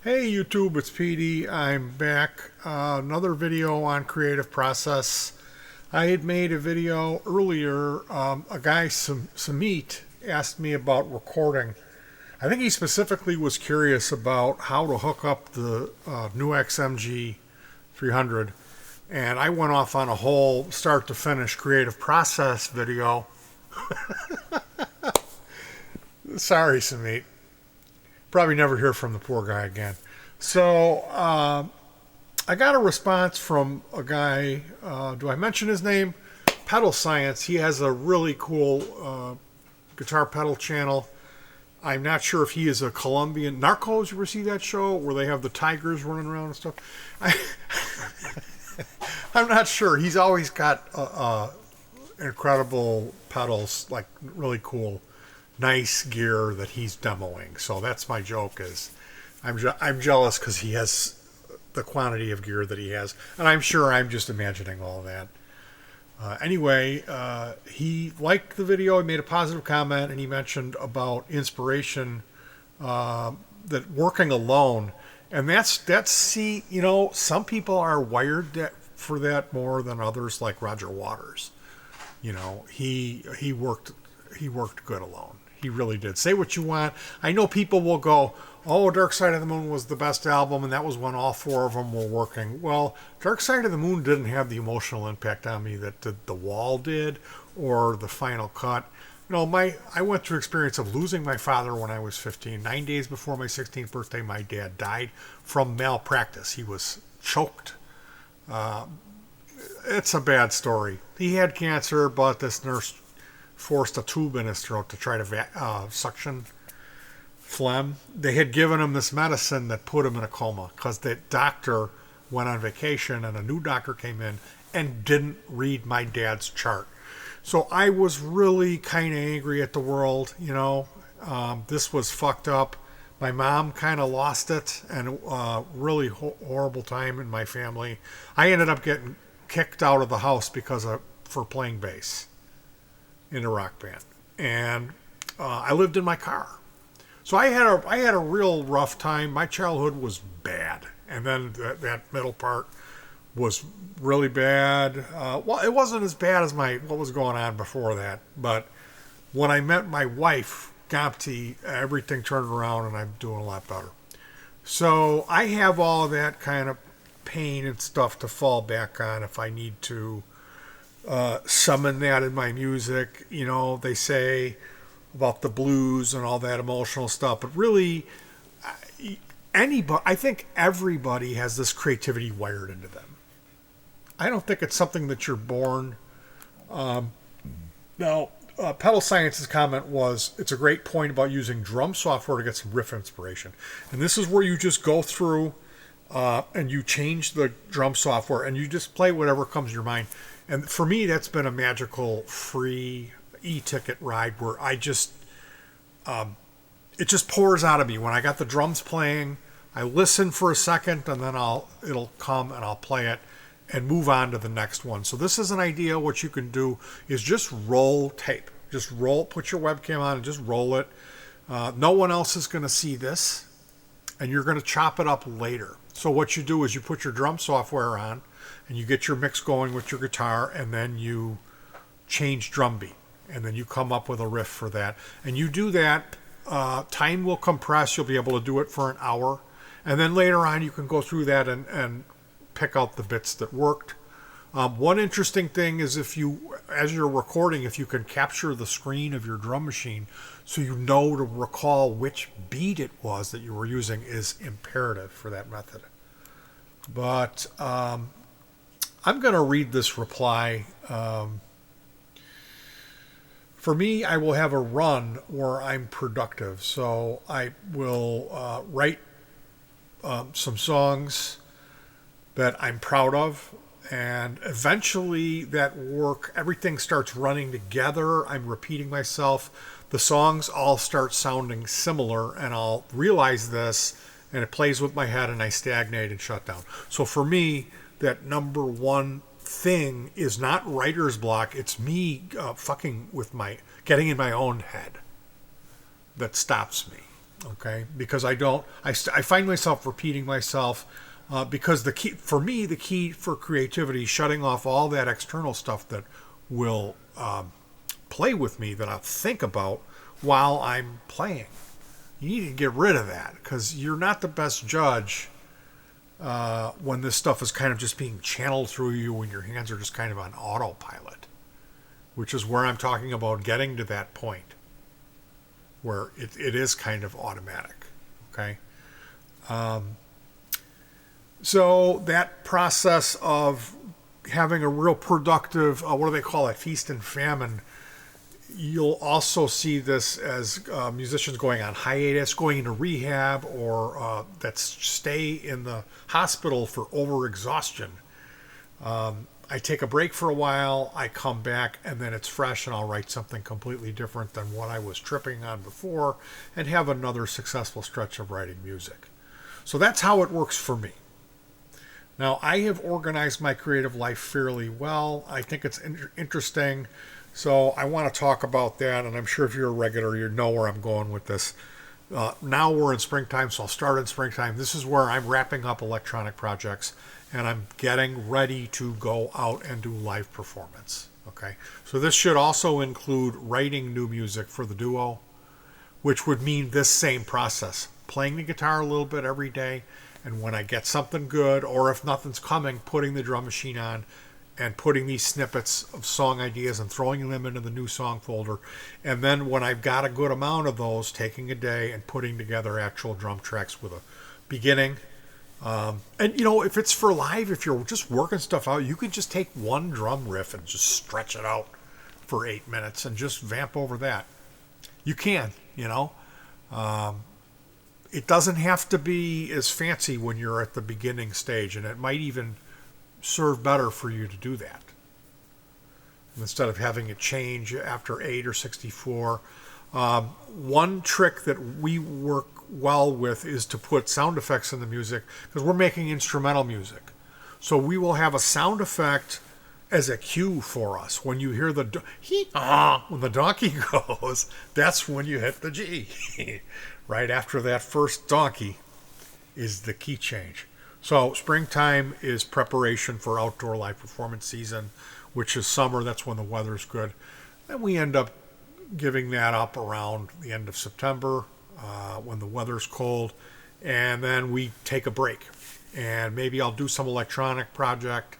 Hey YouTube, it's PD. I'm back. Another video on creative process. I had made a video earlier. A guy, Samit, asked me about recording. I think he specifically was curious about how to hook up the new XMG 300. And I went off on a whole start to finish creative process video. Sorry, Samit. Probably never hear from the poor guy again. So I got a response from a guy. Do I mention his name? Pedal Science. He has a really cool guitar pedal channel. I'm not sure if he is a Colombian. Narcos, you ever see that show where they have the tigers running around and stuff? I'm not sure. He's always got incredible pedals, like really cool, nice gear that he's demoing. So that's my joke is I'm jealous because he has the quantity of gear that he has. And I'm sure I'm just imagining all that. Anyway, he liked the video. He made a positive comment and he mentioned about inspiration, that working alone. And see, some people are wired for that more than others, like Roger Waters. He worked good alone. He really did. Say what you want. I know people will go, "Oh, Dark Side of the Moon was the best album," and that was when all four of them were working. Well, Dark Side of the Moon didn't have the emotional impact on me that The Wall did, or the Final Cut. I went through experience of losing my father when I was 15. 9 days before my 16th birthday, my dad died from malpractice. He was choked. It's a bad story. He had cancer, but this nurse forced a tube in his throat to try to suction phlegm. They had given him this medicine that put him in a coma because the doctor went on vacation and a new doctor came in and didn't read my dad's chart. So I was really kind of angry at the world. This was fucked up. My mom kind of lost it, and really horrible time in my family. I ended up getting kicked out of the house for playing bass in a rock band, and I lived in my car. So I had a real rough time. My childhood was bad, and then that middle part was really bad. Well, it wasn't as bad as what was going on before that, but when I met my wife, Gopti, everything turned around, and I'm doing a lot better. So I have all of that kind of pain and stuff to fall back on if I need to summon that in my music. They say about the blues and all that emotional stuff, but really, I think everybody has this creativity wired into them. I don't think it's something that you're born. Now, Pedal Science's comment was, it's a great point about using drum software to get some riff inspiration. And this is where you just go through and you change the drum software and you just play whatever comes to your mind. And for me, that's been a magical free e-ticket ride where it just pours out of me. When I got the drums playing, I listen for a second and then it'll come and I'll play it and move on to the next one. So this is an idea. What you can do is just roll tape. Put your webcam on and just roll it. No one else is going to see this, and you're going to chop it up later. So what you do is you put your drum software on and you get your mix going with your guitar, and then you change drum beat, and then you come up with a riff for that. And you do that, time will compress. You'll be able to do it for an hour. And then later on you can go through that and pick out the bits that worked. One interesting thing is as you're recording, if you can capture the screen of your drum machine so you know to recall which beat it was that you were using is imperative for that method. But I'm going to read this reply. For me, I will have a run where I'm productive. So I will write some songs that I'm proud of, and eventually everything starts running together. I'm repeating myself. The songs all start sounding similar, and I'll realize this, and it plays with my head, and I stagnate and shut down. So for me, that number one thing is not writer's block. It's me fucking with getting in my own head that stops me. Okay, because I find myself repeating myself, because the key for creativity is shutting off all that external stuff that will play with me, that I'll think about while I'm playing. You need to get rid of that, because you're not the best judge when this stuff is kind of just being channeled through you, when your hands are just kind of on autopilot, which is where I'm talking about getting to that point where it is kind of automatic. Okay. So that process of having a real productive, what do they call it, feast and famine, you'll also see this as musicians going on hiatus, going into rehab, or that stay in the hospital for overexhaustion. I take a break for a while, I come back, and then it's fresh, and I'll write something completely different than what I was tripping on before, and have another successful stretch of writing music. So that's how it works for me. Now, I have organized my creative life fairly well. I think it's interesting. So I want to talk about that, and I'm sure if you're a regular, you know where I'm going with this. Now we're in springtime, so I'll start in springtime. This is where I'm wrapping up electronic projects, and I'm getting ready to go out and do live performance. Okay, so this should also include writing new music for the duo, which would mean this same process. Playing the guitar a little bit every day, and when I get something good, or if nothing's coming, putting the drum machine on and putting these snippets of song ideas and throwing them into the new song folder. And then when I've got a good amount of those, taking a day and putting together actual drum tracks with a beginning. And if it's for live, if you're just working stuff out, you can just take one drum riff and just stretch it out for 8 minutes and just vamp over that. You can, it doesn't have to be as fancy when you're at the beginning stage, and it might even serve better for you to do that instead of having it change after 8 or 64. One trick that we work well with is to put sound effects in the music, because we're making instrumental music. So we will have a sound effect as a cue for us. When you hear when the donkey goes, that's when you hit the G. Right after that first donkey is the key change. So springtime is preparation for outdoor live performance season, which is summer. That's when the weather's good. Then we end up giving that up around the end of September, when the weather's cold, and then we take a break. And maybe I'll do some electronic project.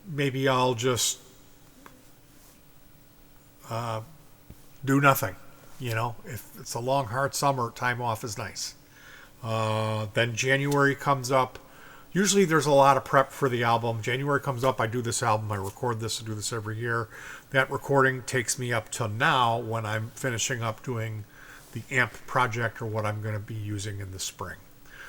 Maybe I'll just do nothing. If it's a long, hard summer, time off is nice. Then January comes up. Usually there's a lot of prep for the album. January comes up, I do this album, I record this, I do this every year. That recording takes me up till now, when I'm finishing up doing the amp project, or what I'm going to be using in the spring.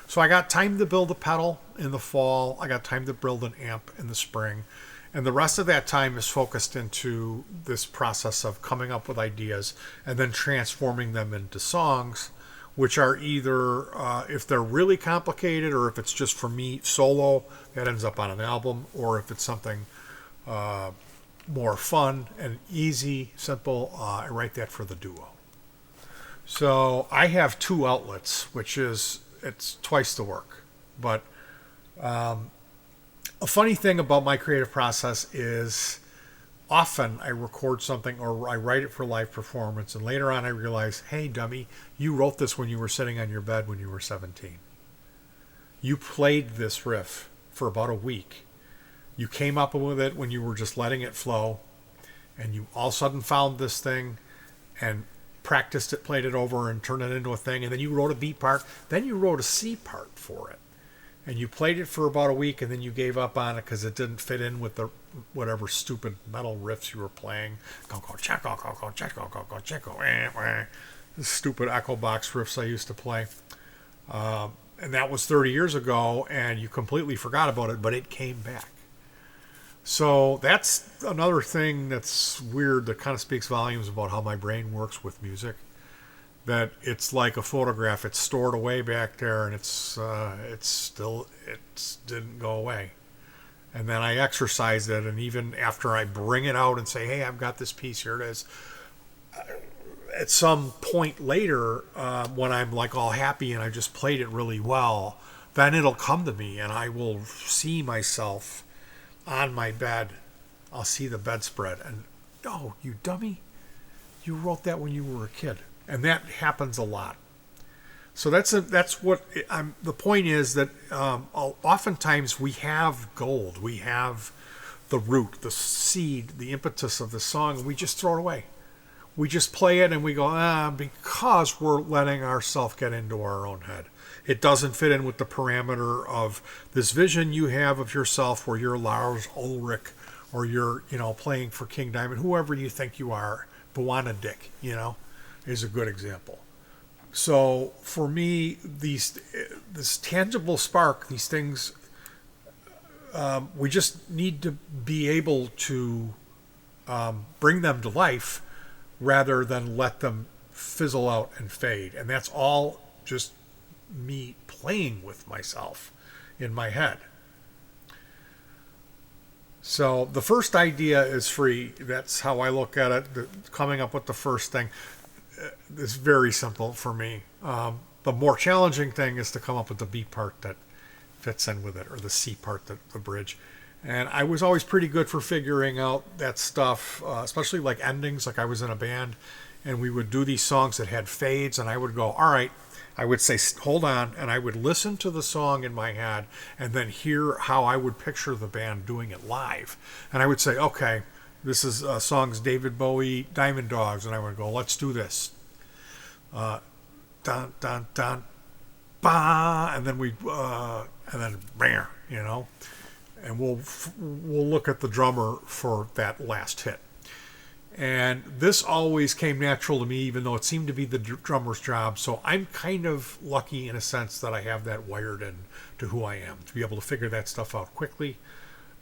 So I got time to build a pedal in the fall. I got time to build an amp in the spring. And the rest of that time is focused into this process of coming up with ideas and then transforming them into songs, which are either, if they're really complicated, or if it's just for me solo, that ends up on an album, or if it's something more fun and easy, simple, I write that for the duo. So I have 2 outlets, it's twice the work. But a funny thing about my creative process is, often I record something or I write it for live performance, and later on I realize, hey, dummy, you wrote this when you were sitting on your bed when you were 17. You played this riff for about a week. You came up with it when you were just letting it flow, and you all of a sudden found this thing and practiced it, played it over, and turned it into a thing, and then you wrote a B part, then you wrote a C part for it. And you played it for about a week, and then you gave up on it because it didn't fit in with the whatever stupid metal riffs you were playing. The stupid Echo Box riffs I used to play. And that was 30 years ago, and you completely forgot about it, but it came back. So that's another thing that's weird, that kind of speaks volumes about how my brain works with music. That it's like a photograph. It's stored away back there, and it didn't go away. And then I exercise it, and even after I bring it out and say, hey, I've got this piece, here it is, at some point later, when I'm like all happy and I just played it really well, then it'll come to me and I will see myself on my bed. I'll see the bedspread and, oh, you dummy, you wrote that when you were a kid. And that happens a lot. So that's what I'm. The point is that oftentimes we have gold, we have the root, the seed, the impetus of the song, and we just throw it away. We just play it and we go, because we're letting ourselves get into our own head. It doesn't fit in with the parameter of this vision you have of yourself where you're Lars Ulrich or you're, playing for King Diamond, whoever you think you are, Buwana Dick, is a good example. So for me, this tangible spark, these things, we just need to be able to bring them to life rather than let them fizzle out and fade. And that's all just me playing with myself in my head. So the first idea is free. That's how I look at it. Coming up with the first thing is very simple for me. The more challenging thing is to come up with the B part that fits in with it, or the C part, the bridge. And I was always pretty good for figuring out that stuff, especially like endings. Like I was in a band and we would do these songs that had fades and I would go, all right, I would say, hold on. And I would listen to the song in my head and then hear how I would picture the band doing it live. And I would say, okay, this is songs David Bowie, Diamond Dogs. And I would go, let's do this. Dun, dun, dun, ba. And then bam, and we'll look at the drummer for that last hit. And this always came natural to me, even though it seemed to be the drummer's job. So I'm kind of lucky in a sense that I have that wired in to who I am, to be able to figure that stuff out quickly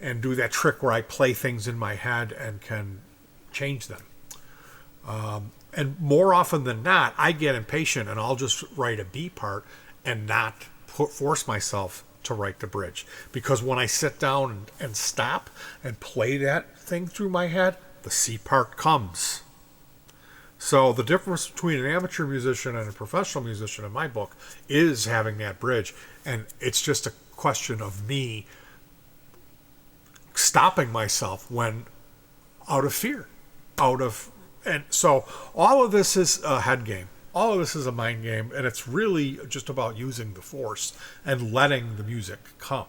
and do that trick where I play things in my head and can change them. And more often than not, I get impatient and I'll just write a B part and not force myself to write the bridge. Because when I sit down and stop and play that thing through my head, the C part comes. So the difference between an amateur musician and a professional musician in my book is having that bridge. And it's just a question of me stopping myself when out of fear. And so all of this is a head game. All of this is a mind game, and it's really just about using the force and letting the music come.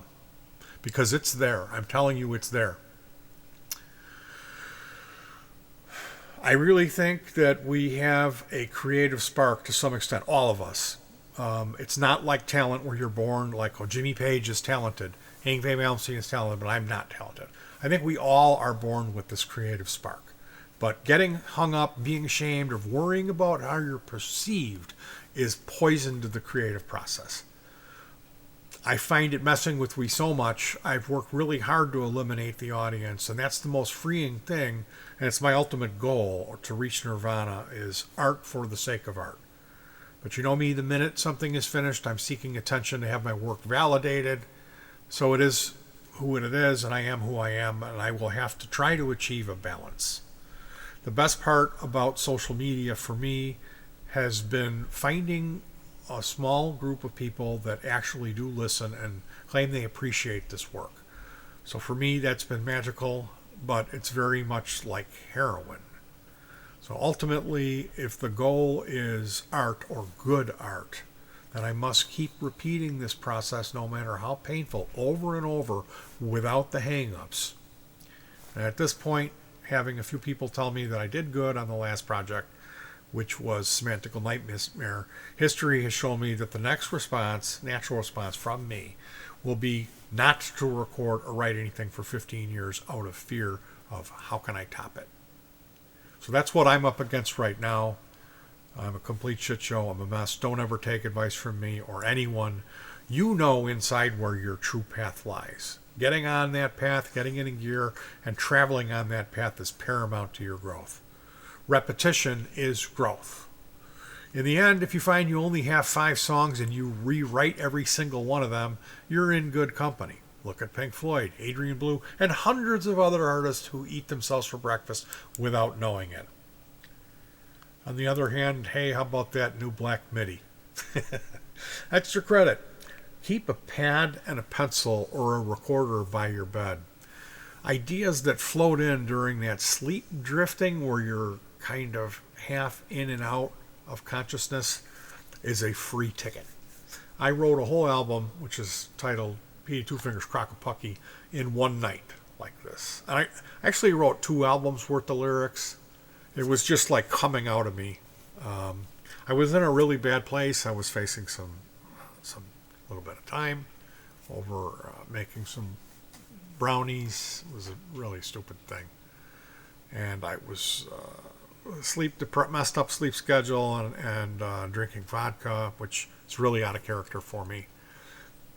Because it's there. I'm telling you, it's there. I really think that we have a creative spark to some extent, all of us. It's not like talent where you're born, like, Jimmy Page is talented, Hank Van Malmsteen is talented, but I'm not talented. I think we all are born with this creative spark. But getting hung up, being ashamed, or worrying about how you're perceived is poison to the creative process. I find it messing with me so much. I've worked really hard to eliminate the audience, and that's the most freeing thing, and it's my ultimate goal to reach nirvana, is art for the sake of art. But you know me, the minute something is finished, I'm seeking attention to have my work validated. So it is who it is, and I am who I am, and I will have to try to achieve a balance. The best part about social media for me has been finding a small group of people that actually do listen and claim they appreciate this work. So for me, that's been magical, but it's very much like heroin. So ultimately, if the goal is art or good art, then I must keep repeating this process no matter how painful, over and over, without the hang-ups. And at this point, having a few people tell me that I did good on the last project, which was Semantical Nightmare, history has shown me that the next response, natural response from me, will be not to record or write anything for 15 years out of fear of how can I top it. So that's what I'm up against right now. I'm a complete shit show. I'm a mess. Don't ever take advice from me or anyone. You know inside where your true path lies. Getting on that path, getting in gear, and traveling on that path is paramount to your growth. Repetition is growth. In the end, if you find you only have 5 songs and you rewrite every single one of them, you're in good company. Look at Pink Floyd, Adrian Blue, and hundreds of other artists who eat themselves for breakfast without knowing it. On the other hand, hey, how about that new black MIDI? Extra credit. Keep a pad and a pencil or a recorder by your bed. Ideas that float in during that sleep drifting where you're kind of half in and out of consciousness is a free ticket. I wrote a whole album, which is titled Petey Two Fingers Crock-a-Pucky, in one night like this. And I actually wrote 2 albums worth of lyrics. It was just like coming out of me. I was in a really bad place. I was facing some little bit of time over making some brownies. It was a really stupid thing. And I was messed up sleep schedule and drinking vodka, which is really out of character for me.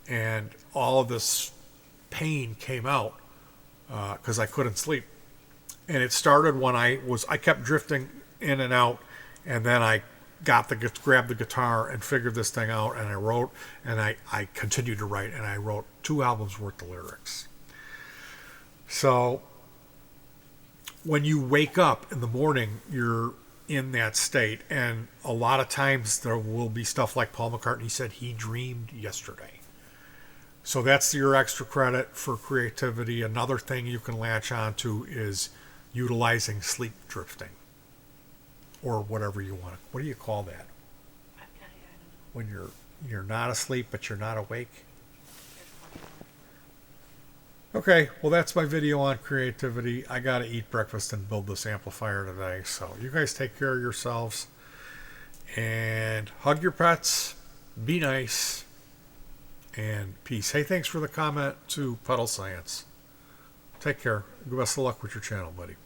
And all of this pain came out because I couldn't sleep. And it started when I kept drifting in and out, and then I grabbed the guitar and figured this thing out, and I wrote, and I continued to write, and I wrote 2 albums worth of lyrics. So when you wake up in the morning, you're in that state, and a lot of times there will be stuff like Paul McCartney said he dreamed yesterday. So that's your extra credit for creativity. Another thing you can latch onto is utilizing sleep drifting, or whatever you want. What do you call that? When you're not asleep but you're not awake. Okay, well that's my video on creativity. I gotta eat breakfast and build this amplifier today. So you guys take care of yourselves and hug your pets. Be nice and peace. Hey, thanks for the comment to Puddle Science. Take care. Best of luck with your channel, buddy.